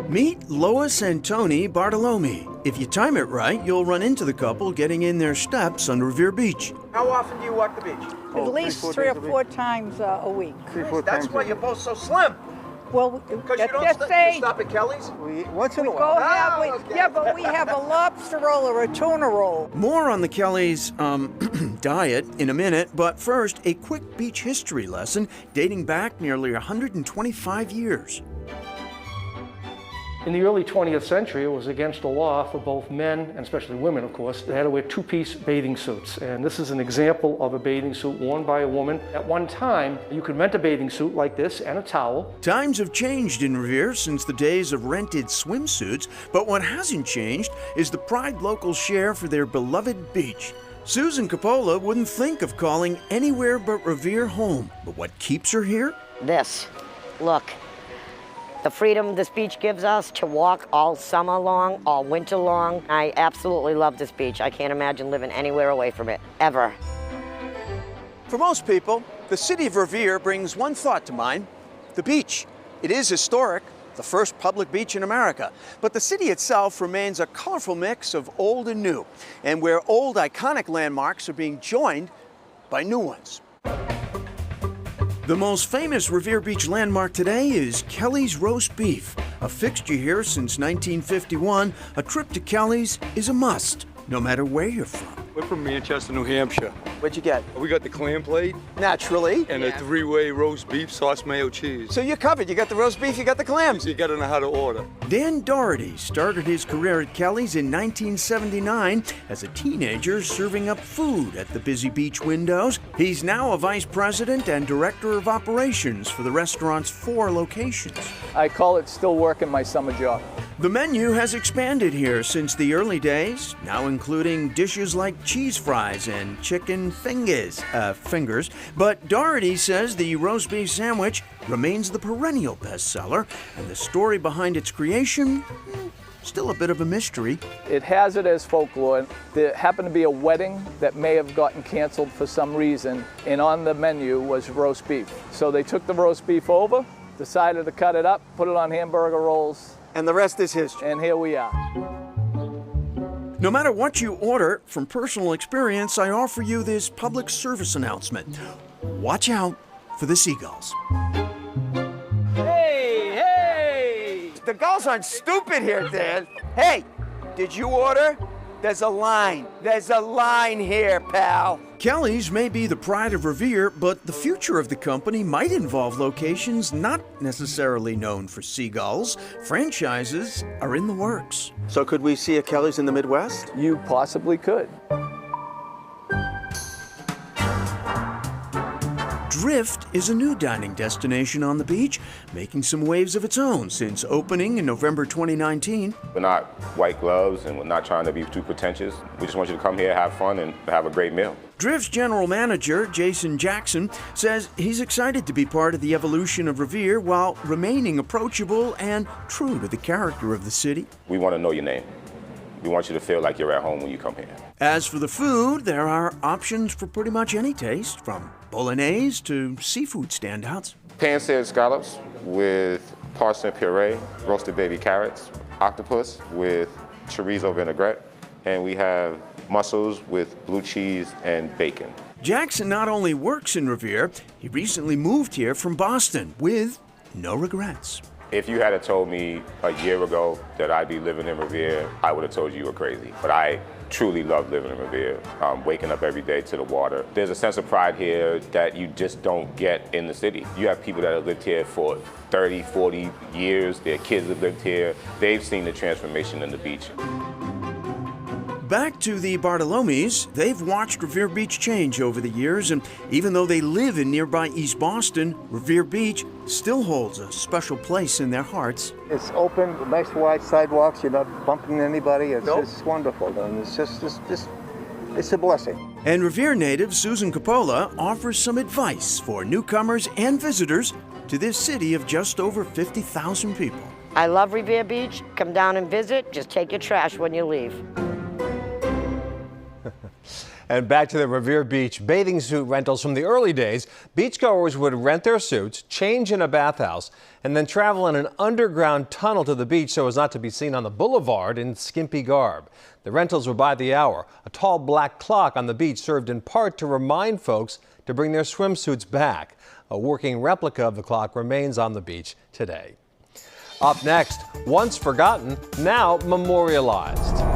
Meet Lois and Tony Bartolome. If you time it right, you'll run into the couple getting in their steps on Revere Beach. How often do you walk the beach? At least three or four times a week. That's why you're both so slim. Well, Because you don't just say, you stop at Kelly's? Once in a go while. have, okay. yeah, but we have a lobster roll or a tuna roll. More on the Kellys' diet in a minute, but first, a quick beach history lesson dating back nearly 125 years. In the early 20th century, it was against the law for both men, and especially women, of course, they had to wear two-piece bathing suits. And this is an example of a bathing suit worn by a woman. At one time, you could rent a bathing suit like this and a towel. Times have changed in Revere since the days of rented swimsuits, but what hasn't changed is the pride locals share for their beloved beach. Susan Coppola wouldn't think of calling anywhere but Revere home, but what keeps her here? This, look. The freedom this beach gives us to walk all summer long, all winter long. I absolutely love this beach. I can't imagine living anywhere away from it, ever. For most people, the city of Revere brings one thought to mind: the beach. It is historic, the first public beach in America, but the city itself remains a colorful mix of old and new, and where old iconic landmarks are being joined by new ones. The most famous Revere Beach landmark today is Kelly's Roast Beef. A fixture here since 1951, a trip to Kelly's is a must, no matter where you're from. We're from Manchester, New Hampshire. What'd you get? We got the clam plate Naturally. and a three-way roast beef, sauce, mayo, cheese. So you're covered. You got the roast beef, you got the clams. You gotta know how to order. Dan Doherty started his career at Kelly's in 1979 as a teenager serving up food at the busy beach windows. He's now a vice president and director of operations for the restaurant's 4 locations. I call it still working my summer job. The menu has expanded here since the early days, now including dishes like cheese fries and chicken fingers. But Doherty says the roast beef sandwich remains the perennial bestseller, and the story behind its creation, still a bit of a mystery. It has it as folklore. There happened to be a wedding that may have gotten canceled for some reason, and on the menu was roast beef. So they took the roast beef over, decided to cut it up, put it on hamburger rolls, And the rest is history. and here we are. No matter what you order, from personal experience, I offer you this public service announcement. Watch out for the seagulls. Hey! The gulls aren't stupid here, Dan. Hey, did you order? There's a line. There's a line here, pal. Kelly's may be the pride of Revere, but the future of the company might involve locations not necessarily known for seagulls. Franchises are in the works. So could we see a Kelly's in the Midwest? You possibly could. Drift is a new dining destination on the beach, making some waves of its own since opening in November 2019. We're not white gloves and we're not trying to be too pretentious. We just want you to come here, have fun, and have a great meal. Drift's general manager, Jason Jackson, says he's excited to be part of the evolution of Revere while remaining approachable and true to the character of the city. We want to know your name. We want you to feel like you're at home when you come here. As for the food, there are options for pretty much any taste, from bolognese to seafood standouts. Pan-seared scallops with parsnip puree, roasted baby carrots, octopus with chorizo vinaigrette, and we have mussels with blue cheese and bacon. Jackson not only works in Revere, he recently moved here from Boston with no regrets. If you had told me a year ago that I'd be living in Revere, I would have told you were crazy. But I truly love living in Revere, waking up every day to the water. There's a sense of pride here that you just don't get in the city. You have people that have lived here for 30, 40 years. Their kids have lived here. They've seen the transformation in the beach. Back to the Bartolomes, they've watched Revere Beach change over the years, and even though they live in nearby East Boston, Revere Beach still holds a special place in their hearts. It's open, nice wide sidewalks, you're not bumping anybody, it's Nope. just wonderful, and it's just, it's a blessing. And Revere native Susan Coppola offers some advice for newcomers and visitors to this city of just over 50,000 people. I love Revere Beach. Come down and visit. Just take your trash when you leave. And back to the Revere Beach bathing suit rentals from the early days. Beachgoers would rent their suits, change in a bathhouse, and then travel in an underground tunnel to the beach so as not to be seen on the boulevard in skimpy garb. The rentals were by the hour. A tall black clock on the beach served in part to remind folks to bring their swimsuits back. A working replica of the clock remains on the beach today. Up next, once forgotten, now memorialized.